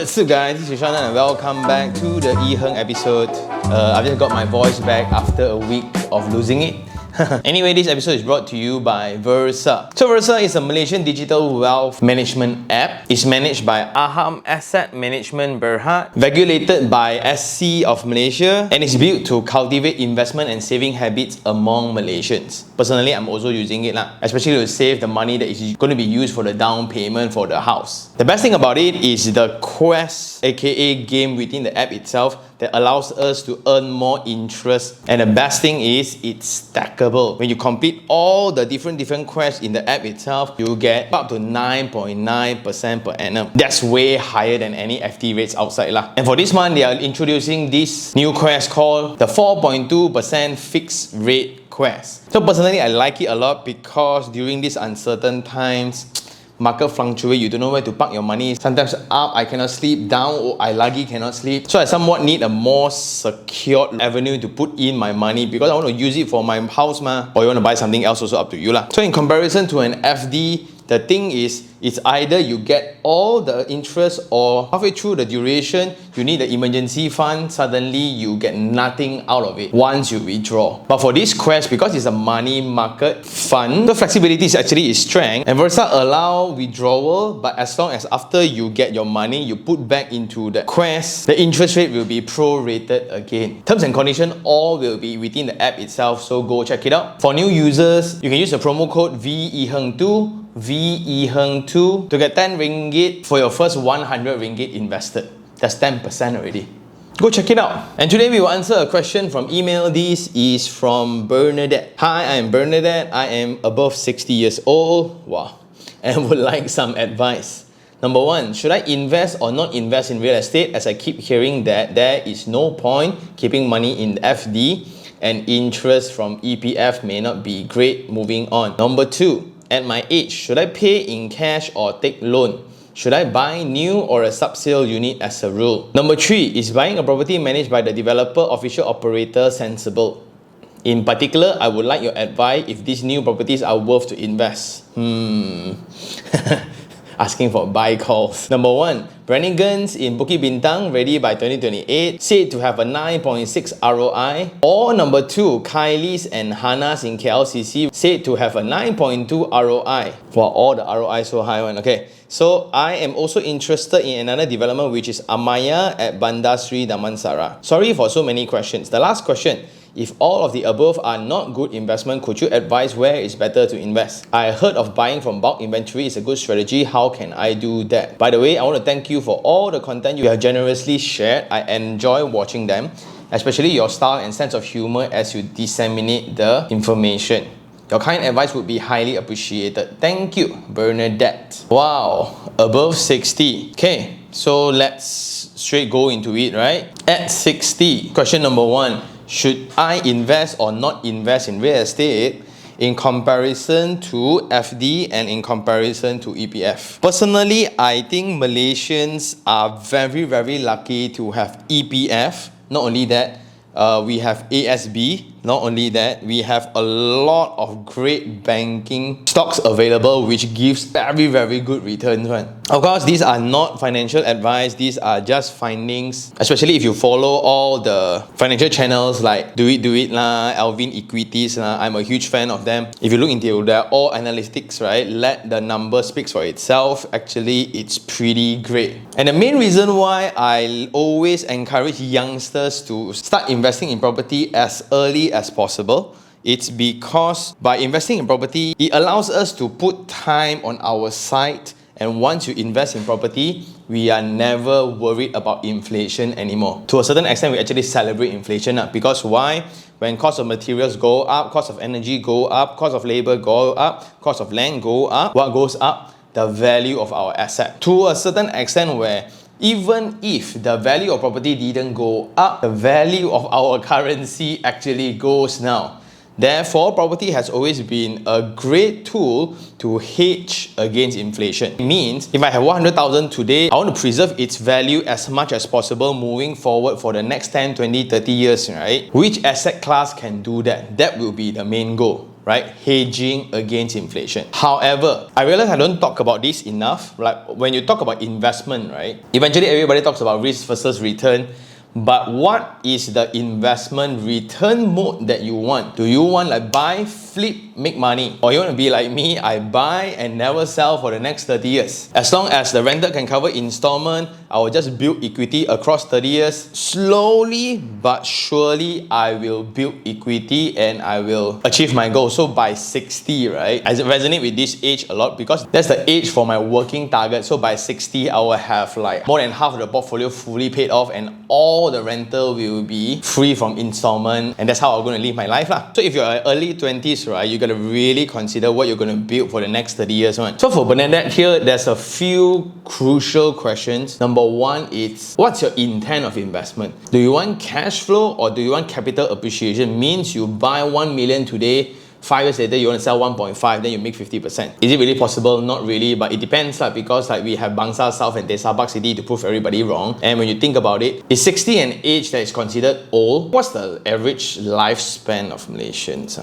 What's up guys, this is Sean and welcome back to the iherng episode. I've just got my voice back after a week of losing it. Anyway, this episode is brought to you by Versa. So Versa is a Malaysian digital wealth management app. It's managed by Aham Asset Management Berhad, regulated by SC of Malaysia, and it's built to cultivate investment and saving habits among Malaysians. Personally, I'm also using it, especially to save the money that is going to be used for the down payment for the house. The best thing about it is the quest, aka game within the app itself, that allows us to earn more interest. And the best thing is it's stackable. When you complete all the different quests in the app itself, you get up to 9.9% per annum. That's way higher than any FD rates outside And for this month, they are introducing this new quest called the 4.2% fixed rate quest. So personally, I like it a lot because during these uncertain times, market fluctuate, you don't know where to park your money. Sometimes up, I cannot sleep, down, or I lagi cannot sleep. So I somewhat need a more secured avenue to put in my money because I want to use it for my house or you want to buy something else, also up to you So in comparison to an FD, the thing is, it's either you get all the interest or halfway through the duration, you need the emergency fund, suddenly you get nothing out of it once you withdraw. But for this quest, because it's a money market fund, the flexibility is actually its strength, and Versa allow withdrawal, but as long as after you get your money, you put back into the quest, the interest rate will be prorated again. Terms and conditions all will be within the app itself, so go check it out. For new users, you can use the promo code VEHENG2 VEHENG2 to get 10 ringgit for your first 100 ringgit invested. That's 10% already. Go check it out. And today we will answer a question from email. This is from Bernadette. Hi, I am Bernadette. I am above 60 years old. Wow. And would like some advice. Number one, should I invest or not invest in real estate, as I keep hearing that there is no point keeping money in FD and interest from EPF may not be great. Moving on. Number two, at my age, should I pay in cash or take loan? Should I buy new or a subsale unit as a rule? Number three, is buying a property managed by the developer official operator sensible? In particular, I would like your advice if these new properties are worth to invest. Asking for buy calls. Number one, Brannigans in Bukit Bintang, ready by 2028, said to have a 9.6 ROI. Or number two, Kylie's and Hannah's in KLCC, said to have a 9.2 ROI. Wow, all the ROI so high one. Okay, so I am also interested in another development, which is Amaya at Bandar Sri Damansara. Sorry for so many questions. The last question, if all of the above are not good investment, could you advise where it's better to invest? I heard of buying from bulk inventory is a good strategy. How can I do that? By the way, I want to thank you for all the content you have generously shared. I enjoy watching them, especially your style and sense of humor as you disseminate the information. Your kind advice would be highly appreciated. Thank you, Bernadette. Wow, above 60. Okay, so let's straight go into it, right? At 60, question number one. Should I invest or not invest in real estate in comparison to FD and in comparison to EPF? Personally, I think Malaysians are very lucky to have EPF. Not only that, we have ASB. Not only that, we have a lot of great banking stocks available which gives very good returns. Of course, these are not financial advice. These are just findings, especially if you follow all the financial channels like Do It Alvin Equities. I'm a huge fan of them. If you look into their all analytics, right, let the number speak for itself. Actually, it's pretty great. And the main reason why I always encourage youngsters to start investing in property as early as possible, it's because by investing in property, it allows us to put time on our side, and once you invest in property, we are never worried about inflation anymore. To a certain extent, we actually celebrate inflation because why? When cost of materials go up, cost of energy go up, cost of labor go up, cost of land go up, what goes up? The value of our asset. To a certain extent where even if the value of property didn't go up, the value of our currency actually goes down. Therefore, property has always been a great tool to hedge against inflation. It means if I have 100,000 today, I want to preserve its value as much as possible moving forward for the next 10, 20, 30 years, right? Which asset class can do that? That will be the main goal. right? Hedging against inflation. However, I realize I don't talk about this enough. Like when you talk about investment, right? Eventually everybody talks about risk versus return. But what is the investment return mode that you want? Do you want like buy, flip, make money? Or you want to be like me, I buy and never sell for the next 30 years? As long as the rental can cover installment, I will just build equity across 30 years. Slowly but surely, I will build equity and I will achieve my goal. So by 60, right? I resonate with this age a lot because that's the age for my working target. So by 60, I will have like more than half of the portfolio fully paid off and all the rental will be free from installment, and that's how I'm going to live my life lah. So if you're early 20s, right, you got to really consider what you're going to build for the next 30 years, right? So for Bernadette here, there's a few crucial questions. Number one is, what's your intent of investment? Do you want cash flow or do you want capital appreciation? Means you buy 1 million today, 5 years later you want to sell 1.5, then you make 50%. Is it really possible? Not really, but it depends because like we have Bangsar South and Desa Park City to prove everybody wrong. And when you think about it, is 60 an age that is considered old? What's the average lifespan of Malaysians?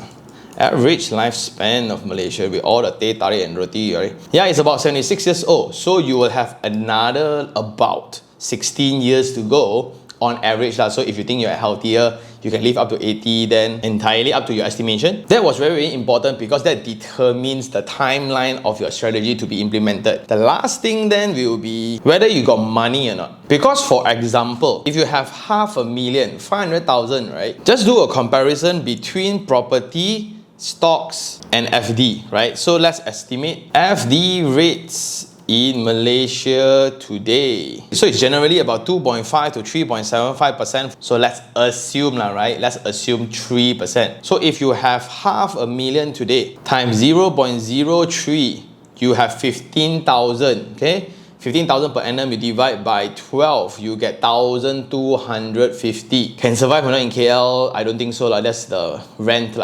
Average lifespan of Malaysia with all the teh tarik and roti, right? Yeah, it's about 76 years old. So you will have another about 16 years to go on average. So if you think you're healthier, you can live up to 80, then entirely up to your estimation. That was very, very important because that determines the timeline of your strategy to be implemented. The last thing then will be whether you got money or not. Because for example, if you have 500,000, 500,000, right? Just do a comparison between property, stocks, and FD, right? So let's estimate FD rates in Malaysia today. So it's generally about 2.5 to 3.75%. So let's assume, right? Let's assume 3%. So if you have 500,000 today times 0.03, you have 15,000, okay? 15,000 per annum, you divide by 12, you get 1,250. Can survive or not in KL? I don't think so. That's the rent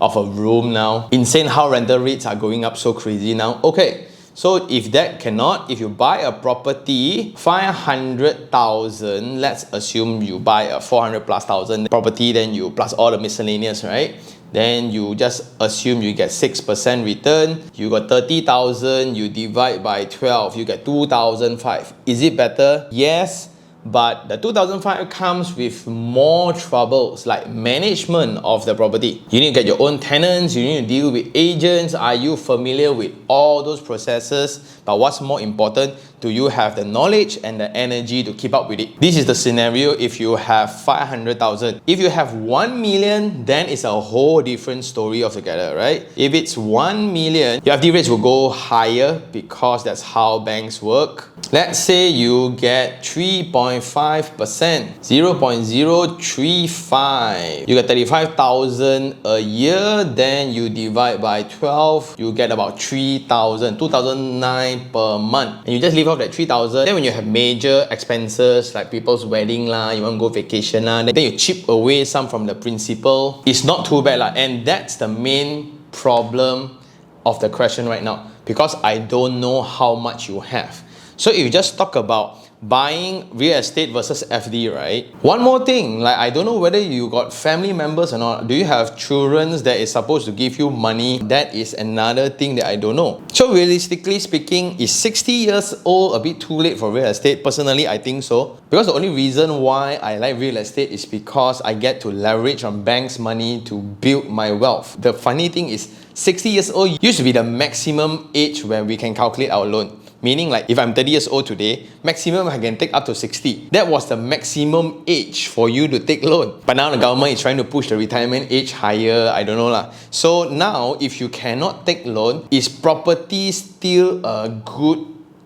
of a room now. Insane how rental rates are going up so crazy now. Okay. So if that cannot, if you buy a property, 500,000, let's assume you buy a 400 plus thousand property, then you plus all the miscellaneous, right? Then you just assume you get 6% return. You got 30,000, you divide by 12, you get 2,005. Is it better? Yes. But the 2005 comes with more troubles like management of the property. You need to get your own tenants, you need to deal with agents. Are you familiar with all those processes? But what's more important, do you have the knowledge and the energy to keep up with it? This is the scenario if you have 500,000. If you have 1 million, then it's a whole different story altogether, right? If it's 1 million, your FD rates will go higher because that's how banks work. Let's say you get 3.5%, 0.035. You get 35,000 a year, then you divide by 12, you get about 3,000, 2,009 per month. And you just leave off that 3,000. Then when you have major expenses like people's wedding, you want to go vacation, then you chip away some from the principal. It's not too bad. And that's the main problem of the question right now, because I don't know how much you have. So if you just talk about buying real estate versus FD, right? One more thing, like I don't know whether you got family members or not. Do you have children that is supposed to give you money? That is another thing that I don't know. So realistically speaking, is 60 years old a bit too late for real estate? Personally, I think so. Because the only reason why I like real estate is because I get to leverage on banks' money to build my wealth. The funny thing is, 60 years old used to be the maximum age where we can calculate our loan. Meaning like if I'm 30 years old today, maximum I can take up to 60. That was the maximum age for you to take loan. But now the government is trying to push the retirement age higher, I don't know lah. So now if you cannot take loan, is property still a good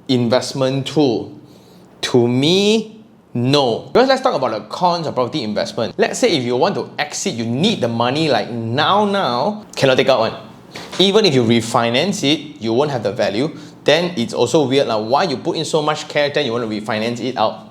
investment tool? To me, no. Because let's talk about the cons of property investment. Let's say if you want to exit, you need the money like now, cannot take out one. Even if you refinance it, you won't have the value. Then it's also weird like why you put in so much cash, then you want to refinance it out.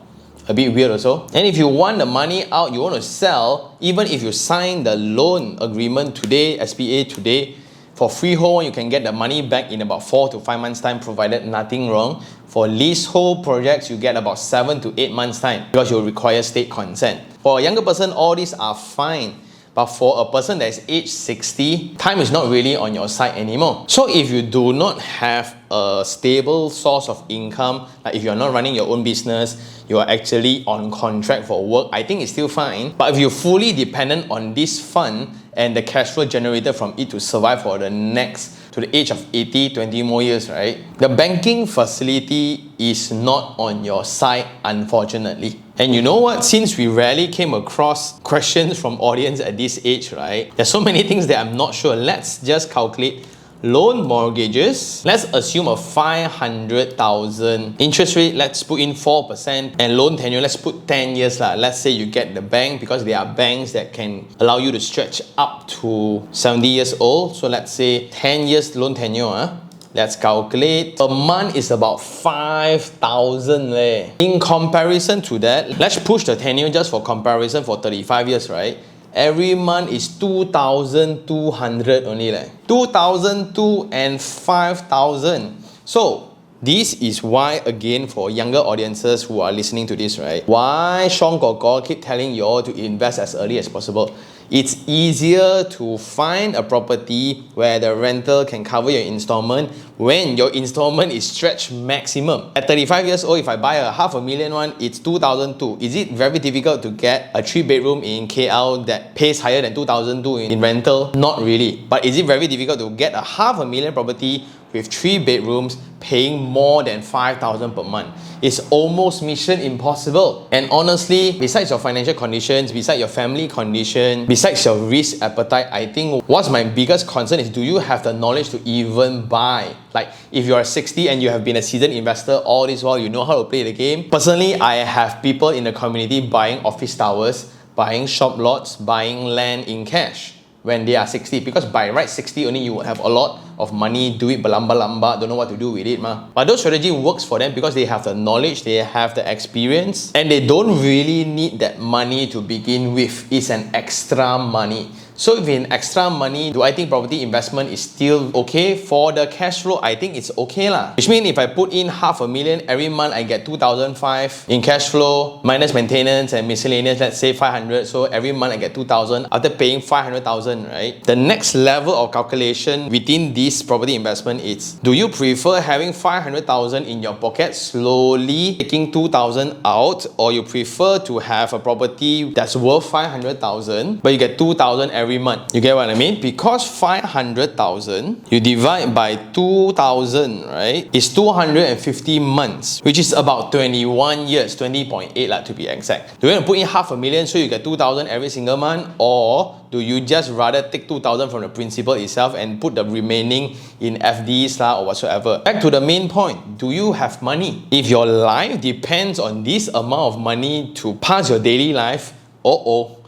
A bit weird also. And if you want the money out, you want to sell, even if you sign the loan agreement today, SPA today, for freehold, you can get the money back in about 4 to 5 months time, provided nothing wrong. For leasehold projects, you get about 7 to 8 months time because you'll require state consent. For a younger person, all these are fine. But for a person that is age 60, time is not really on your side anymore. So if you do not have a stable source of income, like if you're not running your own business, you are actually on contract for work, I think it's still fine. But if you're fully dependent on this fund and the cash flow generated from it to survive for the next, to the age of 80, 20 more years, right? The banking facility is not on your side, unfortunately. And you know what? Since we rarely came across questions from audience at this age, right? There's so many things that I'm not sure. Let's just calculate loan mortgages. Let's assume a 500,000 interest rate. Let's put in 4%, and loan tenure, let's put 10 years lah. Let's say you get the bank, because there are banks that can allow you to stretch up to 70 years old. So let's say 10 years loan tenure. Let's calculate. A month is about 5,000 leh. In comparison to that, let's push the tenure just for comparison for 35 years, right? Every month is 2,200 only leh. 2,200 and 5,000. So this is why, again, for younger audiences who are listening to this, right? Why Sean Kor keep telling you all to invest as early as possible. It's easier to find a property where the rental can cover your installment when your installment is stretched maximum. At 35 years old, if I buy a $500,000 one, it's 2,200. Is it very difficult to get a 3-bedroom in KL that pays higher than 2,200 in rental? Not really. But is it very difficult to get a $500,000 property with 3 bedrooms paying more than 5,000 per month? It's almost mission impossible. And honestly, besides your financial conditions, besides your family condition, besides your risk appetite, I think what's my biggest concern is, do you have the knowledge to even buy? Like, if you are 60 and you have been a seasoned investor all this while, you know how to play the game. Personally, I have people in the community buying office towers, buying shop lots, buying land in cash when they are 60, because by right 60 only you will have a lot of money, do it balamba, don't know what to do with it ma. But those strategy works for them because they have the knowledge, they have the experience, and they don't really need that money to begin with. It's an extra money. So if in extra money, do I think property investment is still okay? For the cash flow, I think it's okay lah. Which means if I put in $500,000 every month, I get 2,500 in cash flow minus maintenance and miscellaneous, let's say 500. So every month I get 2,000 after paying 500,000, right? The next level of calculation within this property investment is, do you prefer having 500,000 in your pocket, slowly taking 2,000 out, or you prefer to have a property that's worth 500,000 but you get 2,000 every month? You get what I mean? Because 500,000 you divide by 2,000, right, is 250 months, which is about 21 years, 20.8 lah to be exact. Do you want to put in $500,000 so you get 2,000 every single month, or do you just rather take 2,000 from the principal itself and put the remaining in FDs lah or whatsoever? Back to the main point, do you have money? If your life depends on this amount of money to pass your daily life,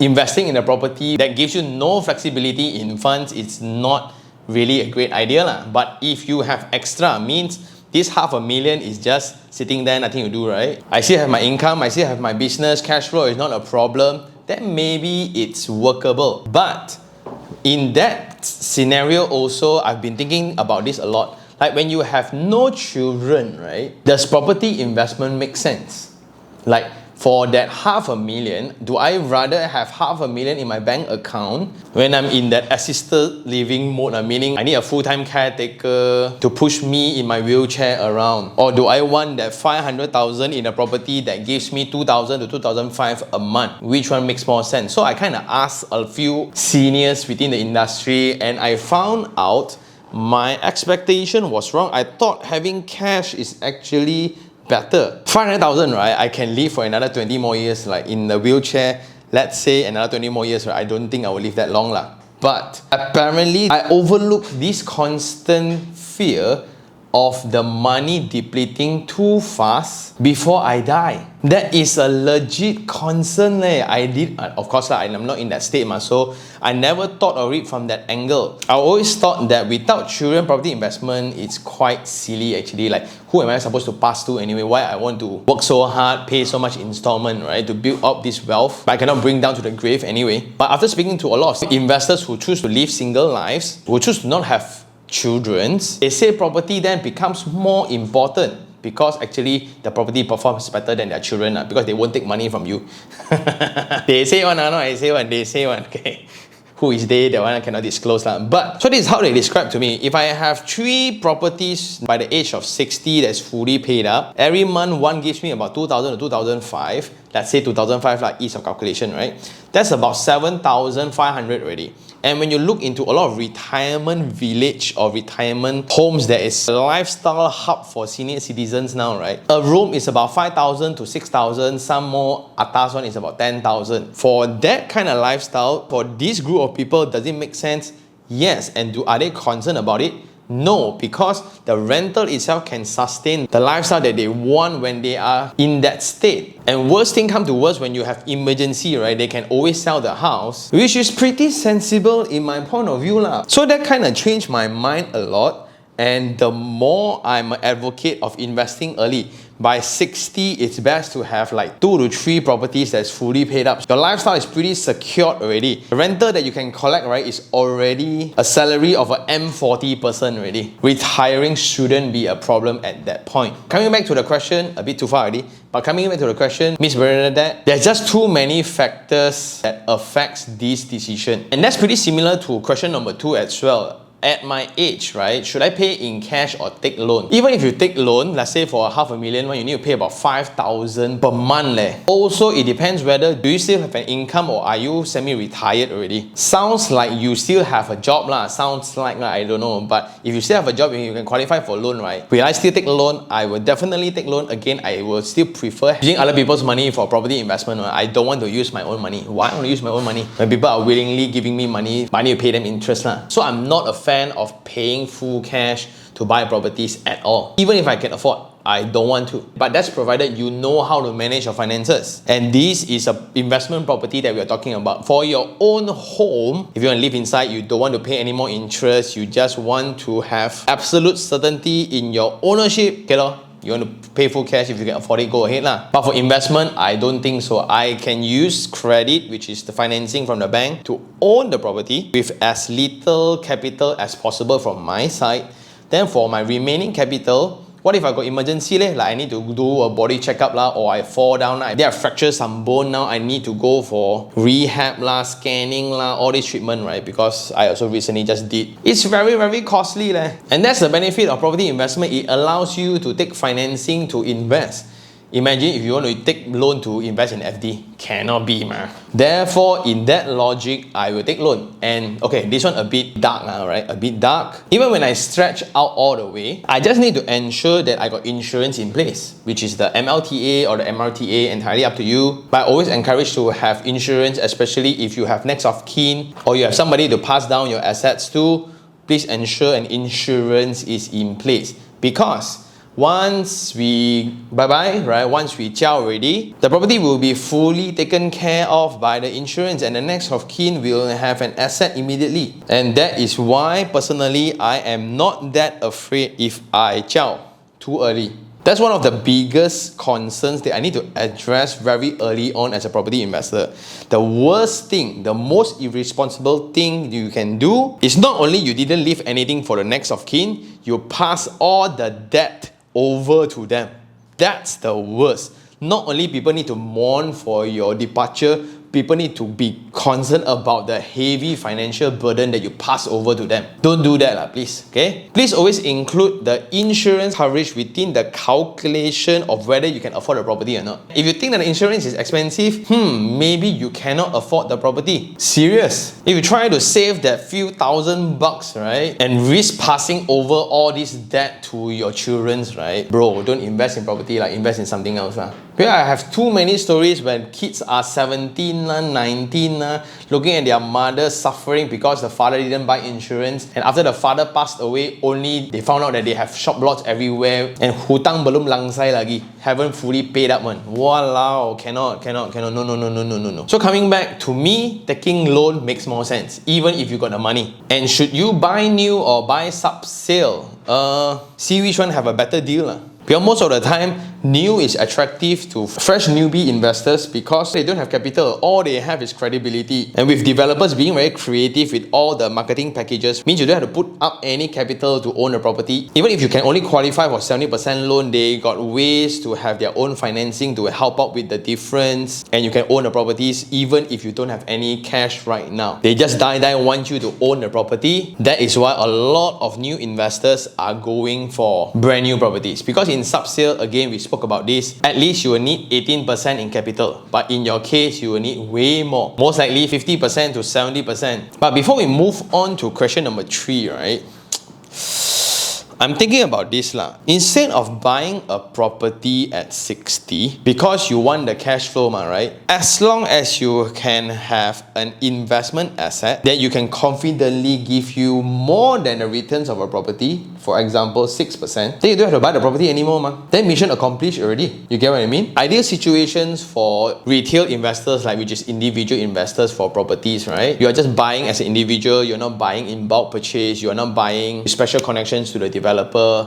investing in a property that gives you no flexibility in funds, it's not really a great idea lah. But if you have extra, means this $500,000 is just sitting there, nothing to do, right? I still have my income, I still have my business, cash flow is not a problem, then maybe it's workable. But in that scenario also, I've been thinking about this a lot. Like when you have no children, right, does property investment make sense? Like, for that $500,000, do I rather have $500,000 in my bank account when I'm in that assisted living mode, meaning I need a full-time caretaker to push me in my wheelchair around? Or do I want that 500,000 in a property that gives me 2,000 to 2,500 a month? Which one makes more sense? So I kind of asked a few seniors within the industry, and I found out my expectation was wrong. I thought having cash is actually better. 500,000, right? I can live for another 20 more years, like in the wheelchair. Let's say another 20 more years, right? I don't think I will live that long lah. But apparently, I overlooked this constant fear of the money depleting too fast before I die. That is a legit concern leh. Of course lah, I'm not in that state so I never thought of it from that angle. I always thought that without children, property investment, it's quite silly actually. Like, who am I supposed to pass to anyway? Why I want to work so hard, pay so much installment, right, to build up this wealth, but I cannot bring down to the grave anyway. But after speaking to a lot of investors who choose to live single lives, who choose to not have children, they say property then becomes more important because actually the property performs better than their children because they won't take money from you. They say one, no, I say one, they say one, okay. Who is they? That one I cannot disclose. But so this is how they describe to me. If I have 3 properties by the age of 60 that's fully paid up, every month one gives me about 2,000 to 2,005. Let's say 2,005 like ease of calculation, right? That's about 7,500 already. And when you look into a lot of retirement village or retirement homes, there is a lifestyle hub for senior citizens now, right? A room is about 5,000 to 6,000. Some more atas one is about 10,000. For that kind of lifestyle, for this group of people, does it make sense? Yes. And are they concerned about it? No, because the rental itself can sustain the lifestyle that they want when they are in that state. And worst thing come to worst, when you have emergency, right, they can always sell the house, which is pretty sensible in my point of view lah. So that kind of changed my mind a lot. And the more I'm an advocate of investing early, by 60, it's best to have like 2 to 3 properties that's fully paid up. Your lifestyle is pretty secured already. The rental that you can collect, right, is already a salary of an M40 person already. Retiring shouldn't be a problem at that point. Coming back to the question, a bit too far already, but coming back to the question, Miss Bernadette, there's just too many factors that affects this decision. And that's pretty similar to question number 2 as well. At my age, right, should I pay in cash or take loan? Even if you take loan, let's say for a $500,000 one, you need to pay about 5,000 per month. Also, it depends whether do you still have an income or are you semi-retired already? Sounds like you still have a job lah. Sounds like I don't know. But if you still have a job, you can qualify for loan, right? Will I still take a loan? I will definitely take loan. Again, I will still prefer using other people's money for property investment. I don't want to use my own money. Why I want to use my own money? When people are willingly giving me money, but I need to pay them interest lah. So I'm not a fan of paying full cash to buy properties at all. Even if I can afford, I don't want to. But that's provided you know how to manage your finances. And this is an investment property that we are talking about. For your own home, if you want to live inside, you don't want to pay any more interest, you just want to have absolute certainty in your ownership, okay lor? You want to pay full cash, if you can afford it, go ahead lah. But for investment, I don't think so. I can use credit, which is the financing from the bank, to own the property with as little capital as possible from my side. Then for my remaining capital, what if I got emergency like I need to do a body checkup or I fall down, I fracture some bone now, I need to go for rehab scanning all this treatment, right? Because I also recently just did. It's very, very costly And that's the benefit of property investment. It allows you to take financing to invest. Imagine if you want to take loan to invest in FD. Cannot be, man. Therefore, in that logic, I will take loan. And okay, this one a bit dark, right? A bit dark. Even when I stretch out all the way, I just need to ensure that I got insurance in place, which is the MLTA or the MRTA, entirely up to you. But I always encourage to have insurance, especially if you have next of kin or you have somebody to pass down your assets to. Please ensure an insurance is in place, because once we bye-bye, right? Once we chow already, the property will be fully taken care of by the insurance and the next of kin will have an asset immediately. And that is why, personally, I am not that afraid if I chow too early. That's one of the biggest concerns that I need to address very early on as a property investor. The worst thing, the most irresponsible thing you can do is not only you didn't leave anything for the next of kin, you pass all the debt over to them. That's the worst. Not only people need to mourn for your departure, people need to be concerned about the heavy financial burden that you pass over to them. Don't do that, please. Okay? Please always include the insurance coverage within the calculation of whether you can afford the property or not. If you think that the insurance is expensive, maybe you cannot afford the property. Serious. If you try to save that few $1,000s, right, and risk passing over all this debt to your children's, right, bro, don't invest in property, invest in something else. Because I have too many stories when kids are 17, 19, looking at their mother suffering because the father didn't buy insurance, and after the father passed away, only they found out that they have shop lots everywhere and hutang belum langsai lagi, haven't fully paid up one. Walao, cannot, no. So coming back to me, taking loan makes more sense, even if you got the money. And should you buy new or buy subsale? See which one have a better deal. Because most of the time, new is attractive to fresh newbie investors because they don't have capital. All they have is credibility. And with developers being very creative with all the marketing packages, means you don't have to put up any capital to own a property. Even if you can only qualify for 70% loan, they got ways to have their own financing to help out with the difference. And you can own the properties even if you don't have any cash right now. They just die want you to own the property. That is why a lot of new investors are going for brand new properties. Because in subsale, again, we spoke about this, at least you will need 18% in capital. But in your case, you will need way more. Most likely 50% to 70%. But before we move on to question number 3, right? I'm thinking about this lah. Instead of buying a property at 60, because you want the cash flow, right? As long as you can have an investment asset that you can confidently give you more than the returns of a property, for example, 6%, then you don't have to buy the property anymore, Then mission accomplished already. You get what I mean? Ideal situations for retail investors, like which is individual investors for properties, right? You are just buying as an individual. You're not buying in bulk purchase. You are not buying special connections to the developer.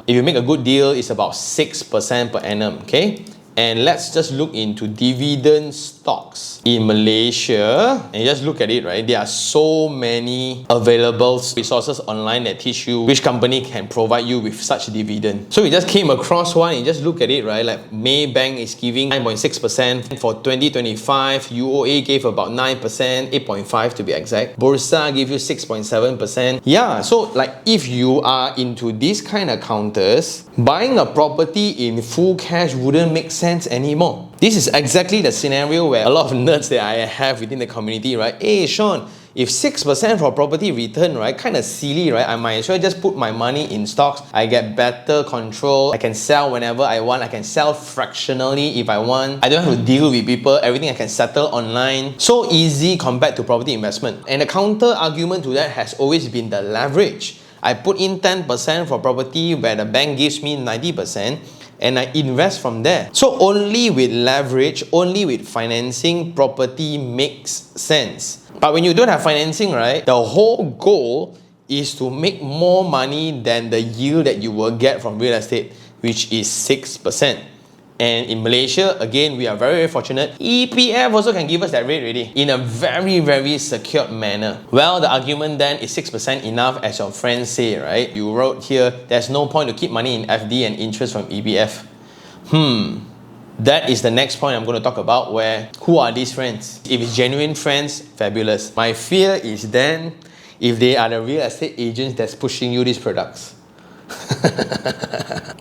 If you make a good deal, it's about 6% per annum, okay? And let's just look into dividend stocks in Malaysia. And just look at it, right? There are so many available resources online that teach you which company can provide you with such dividend. So we just came across one and just look at it, right? Like Maybank is giving 9.6% for 2025. UOA gave about 9%, 8.5% to be exact. Bursa gave you 6.7%. Yeah, so like if you are into these kind of counters, buying a property in full cash wouldn't make sense anymore. This is exactly the scenario where a lot of nerds that I have within the community, right? Hey Sean, if 6% for property return, right, kind of silly, right? I might as well just put my money in stocks. I get better control. I can sell whenever I want. I can sell fractionally if I want. I don't have to deal with people. Everything I can settle online. So easy compared to property investment. And the counter argument to that has always been the leverage. I put in 10% for property where the bank gives me 90%. And I invest from there. So only with leverage, only with financing, property makes sense. But when you don't have financing, right, the whole goal is to make more money than the yield that you will get from real estate, which is 6%. And in Malaysia, again, we are very, very fortunate. EPF also can give us that rate already in a very, very secured manner. Well, the argument then is 6% enough, as your friends say, right? You wrote here, there's no point to keep money in FD and interest from EPF. That is the next point I'm going to talk about, where who are these friends? If it's genuine friends, fabulous. My fear is then if they are the real estate agents that's pushing you these products.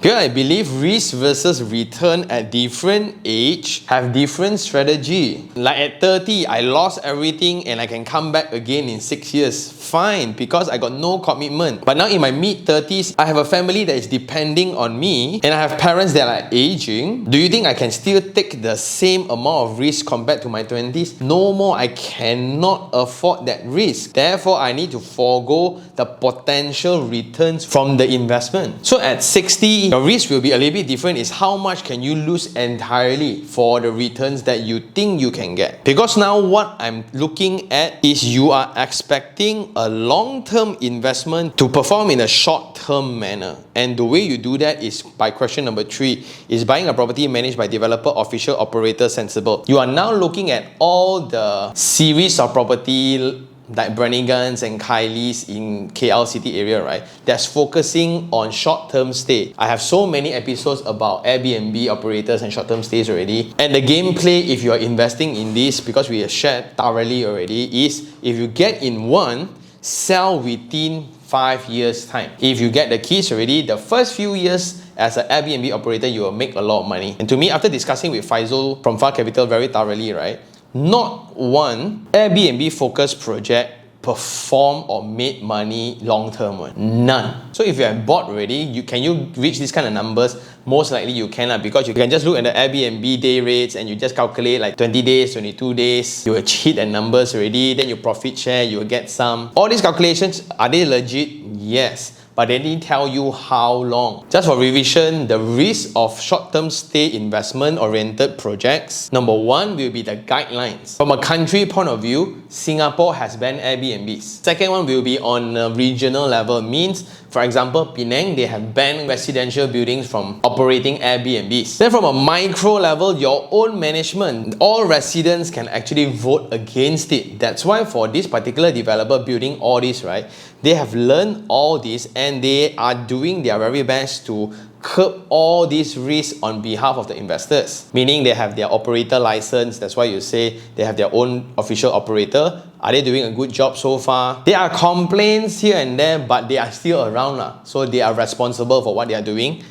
Here I believe risk versus return at different age have different strategy. Like at 30, I lost everything and I can come back again in 6 years. Fine, because I got no commitment. But now in my mid-30s, I have a family that is depending on me and I have parents that are aging. Do you think I can still take the same amount of risk compared to my 20s? No more. I cannot afford that risk. Therefore, I need to forego the potential returns from the investment. So at 60, the risk will be a little bit different. Is how much can you lose entirely for the returns that you think you can get? Because now what I'm looking at is you are expecting a long-term investment to perform in a short-term manner. And the way you do that is by question number 3, is buying a property managed by developer, official, operator, sensible. You are now looking at all the series of property like Brannigans and Kylie's in KL city area, right? That's focusing on short-term stay. I have so many episodes about Airbnb operators and short-term stays already. And the gameplay, if you're investing in this, because we have shared thoroughly already, is if you get in one, sell within 5 years time. If you get the keys already, the first few years as an Airbnb operator, you will make a lot of money. And to me, after discussing with Faisal from Far Capital very thoroughly, right? Not one Airbnb focused project performed or made money long term. None. So if you have bought already, can you reach these kind of numbers? Most likely you cannot, because you can just look at the Airbnb day rates and you just calculate like 20 days, 22 days. You will hit the numbers already, then you profit share, you will get some. All these calculations, are they legit? Yes. But they didn't tell you how long. Just for revision, the risk of short-term stay investment-oriented projects, number 1 will be the guidelines. From a country point of view, Singapore has banned Airbnbs. Second one will be on a regional level, means For example, Penang, they have banned residential buildings from operating Airbnbs. Then from a micro level, your own management, all residents can actually vote against it. That's why for this particular developer building all this, right, they have learned all this and they are doing their very best to curb all these risks on behalf of the investors. Meaning they have their operator license. That's why you say they have their own official operator. Are they doing a good job so far? There are complaints here and there, but they are still around. So they are responsible for what they are doing.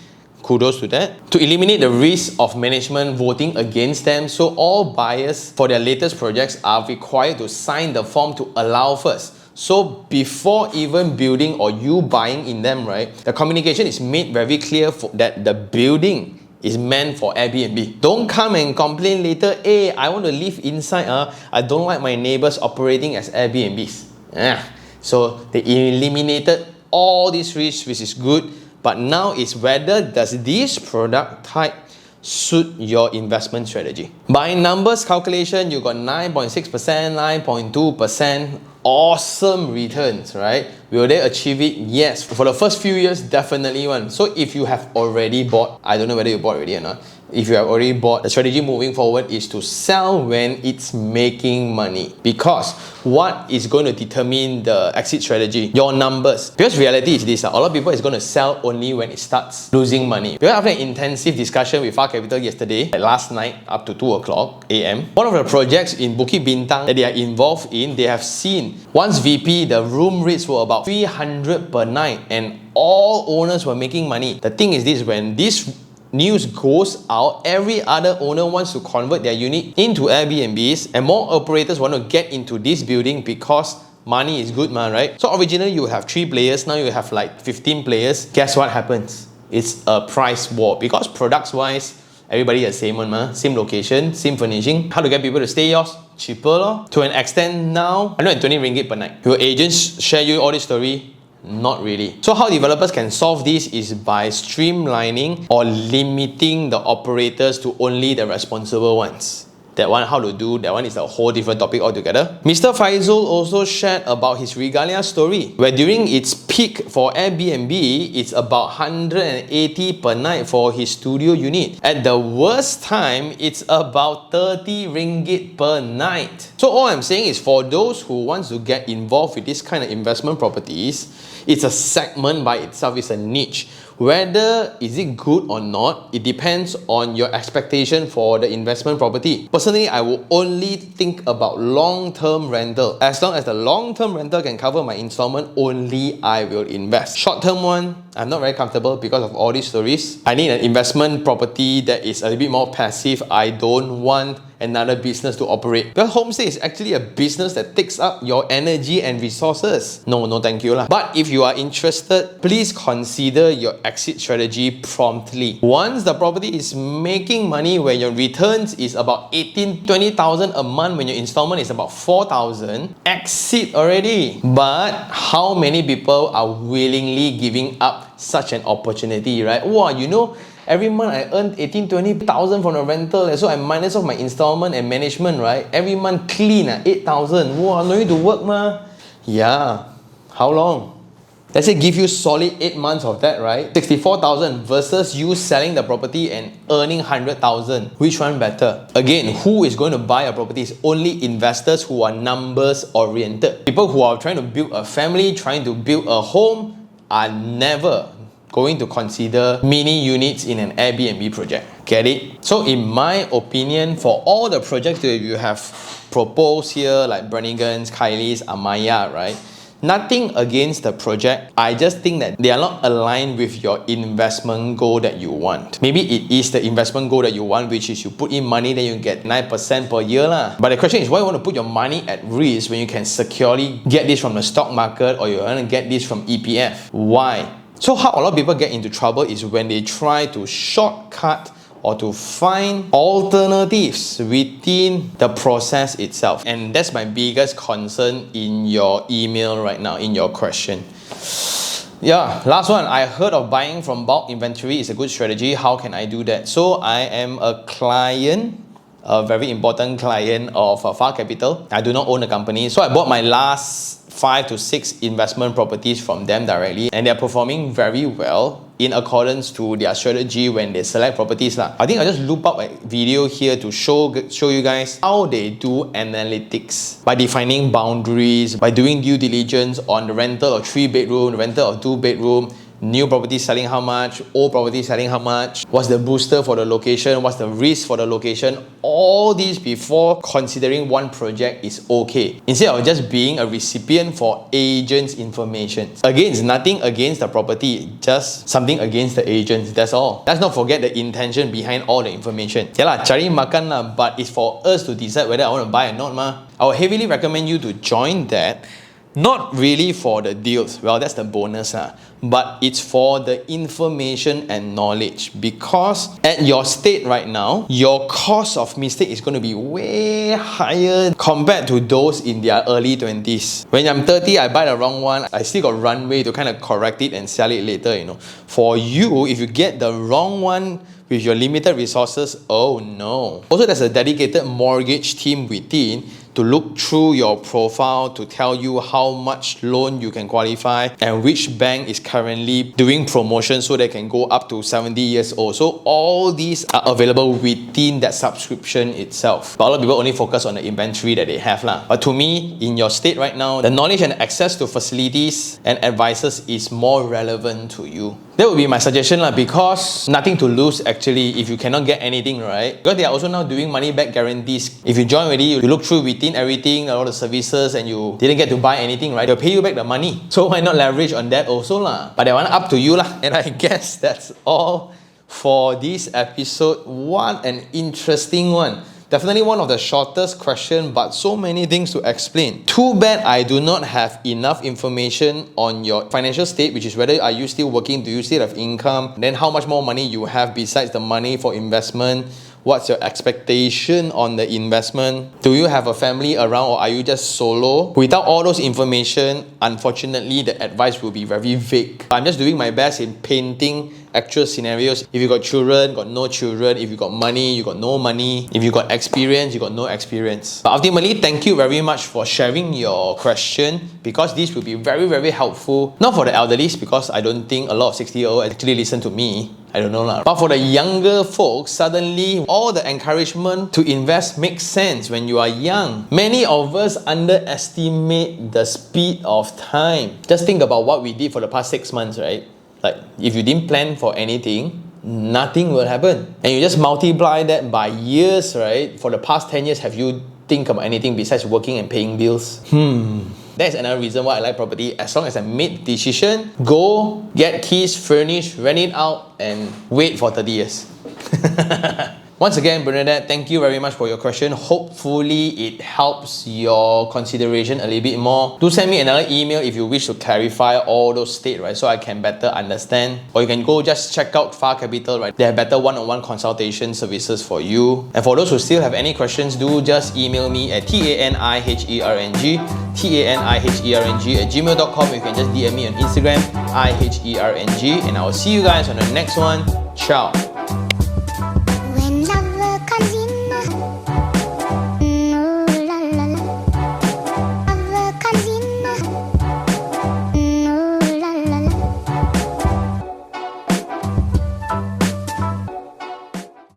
Kudos to that. To eliminate the risk of management voting against them, so all buyers for their latest projects are required to sign the form to allow first. So before even building or you buying in them, right, the communication is made very clear that the building is meant for Airbnb. Don't come and complain later, hey, I want to live inside, I don't like my neighbors operating as Airbnbs. So they eliminated all these risks, which is good, but now it's whether does this product type suit your investment strategy. By numbers calculation, you got 9.6%, 9.2%, awesome returns, right? Will they achieve it? Yes. For the first few years, definitely one. So if you have already bought, I don't know whether you bought already or not, if you have already bought, the strategy moving forward is to sell when it's making money. Because what is going to determine the exit strategy? Your numbers. Because reality is this, a lot of people is going to sell only when it starts losing money. Because after an intensive discussion with Far Capital yesterday, last night up to 2 o'clock a.m., one of the projects in Bukit Bintang that they are involved in, they have seen once VP, the room rates were about 300 per night and all owners were making money. The thing is this, when this news goes out, every other owner wants to convert their unit into Airbnbs and more operators want to get into this building because money is good, right? So originally you have 3 players, now you have like 15 players. Guess what happens? It's a price war because products wise, everybody the same one, same location, same furnishing. How to get people to stay yours? Cheaper lor. To an extent now, 120 ringgit per night. Your agents share you all this story? Not really. So how developers can solve this is by streamlining or limiting the operators to only the responsible ones. That one, how to do, that one is a whole different topic altogether. Mr. Faisal also shared about his Regalia story, where during its peak for Airbnb, it's about 180 per night for his studio unit. At the worst time, it's about 30 ringgit per night. So all I'm saying is for those who want to get involved with this kind of investment properties, it's a segment by itself, it's a niche. Whether is it good or not, it depends on your expectation for the investment property. Personally, I will only think about long-term rental. As long as the long-term rental can cover my installment, only I will invest. Short-term one, I'm not very comfortable because of all these stories. I need an investment property that is a little bit more passive. I don't want another business to operate. Because homestay is actually a business that takes up your energy and resources. No thank you lah. But if you are interested, please consider your exit strategy promptly. Once the property is making money, when your returns is about 20,000 a month, when your installment is about 4,000, exit already. But how many people are willingly giving up such an opportunity, right? Wow, you know, every month I earn 20,000 from the rental, so I minus off my installment and management, right? Every month clean 8,000. Wow, no need to work ma. Yeah. How long? Let's say give you solid 8 months of that, right? 64,000 versus you selling the property and earning 100,000. Which one better? Again, who is going to buy a property is only investors who are numbers oriented. People who are trying to build a family, trying to build a home are never going to consider mini units in an Airbnb project. Get it? So in my opinion, for all the projects that you have proposed here, like Brannigan's, Kylie's, Amaya, right? Nothing against the project. I just think that they are not aligned with your investment goal that you want. Maybe it is the investment goal that you want, which is you put in money, then you get 9% per year lah. But the question is, why you want to put your money at risk when you can securely get this from the stock market or you want to get this from EPF? Why? So how a lot of people get into trouble is when they try to shortcut or to find alternatives within the process itself. And that's my biggest concern in your email right now, in your question. Yeah, last one. I heard of buying from bulk inventory is a good strategy. How can I do that? So I am a client a very important client of Far Capital. I do not own a company, so I bought my last 5 to 6 investment properties from them directly, and they're performing very well in accordance to their strategy when they select properties. I think I'll just loop up a video here to show you guys how they do analytics by defining boundaries, by doing due diligence on the rental of 3-bedroom, the rental of 2-bedroom, new property selling how much, old property selling how much, what's the booster for the location, what's the risk for the location, all these before considering one project is okay, instead of just being a recipient for agents' information. Again, it's nothing against the property, just something against the agents, that's all. Let's not forget the intention behind all the information. Yeah lah, cari makan lah, but it's for us to decide whether I want to buy or not ma. I would heavily recommend you to join that. Not really for the deals, well that's the bonus but it's for the information and knowledge, because at your state right now, your cost of mistake is going to be way higher compared to those in their early 20s. When I'm 30, I buy the wrong one, I still got runway to kind of correct it and sell it later, you know. For you, if you get the wrong one with your limited resources, oh no. Also, there's a dedicated mortgage team within to look through your profile to tell you how much loan you can qualify and which bank is currently doing promotion so they can go up to 70 years old. So all these are available within that subscription itself. But a lot of people only focus on the inventory that they have lah. But to me, in your state right now, the knowledge and access to facilities and advisors is more relevant to you. That would be my suggestion lah, because nothing to lose actually if you cannot get anything, right? Because they are also now doing money back guarantees. If you join already, you look through within everything, all the services, and you didn't get to buy anything, right? They'll pay you back the money. So why not leverage on that also lah? But that one up to you lah. And I guess that's all for this episode. What an interesting one. Definitely one of the shortest question, but so many things to explain. Too bad I do not have enough information on your financial state, which is whether are you still working, do you still have income, then how much more money you have besides the money for investment, what's your expectation on the investment, do you have a family around or are you just solo? Without all those information, unfortunately, the advice will be very vague. I'm just doing my best in painting actual scenarios. If you got children, got no children, if you got money, you got no money, if you got experience, you got no experience. But ultimately, thank you very much for sharing your question, because this will be very, very helpful. Not for the elderly, because I don't think a lot of 60-year-olds actually listen to me. I don't know lah. But for the younger folks, suddenly all the encouragement to invest makes sense when you are young. Many of us underestimate the speed of time. Just think about what we did for the past 6 months, right? Like, if you didn't plan for anything, nothing will happen. And you just multiply that by years, right? For the past 10 years, have you think about anything besides working and paying bills? That's another reason why I like property. As long as I made decision, go, get keys, furnish, rent it out, and wait for 30 years. Once again, Bernadette, thank you very much for your question. Hopefully, it helps your consideration a little bit more. Do send me another email if you wish to clarify all those states, right? So I can better understand. Or you can go just check out Far Capital, right? They have better one-on-one consultation services for you. And for those who still have any questions, do just email me at taniherng@gmail.com. You can just DM me on Instagram, iherng. And I will see you guys on the next one. Ciao.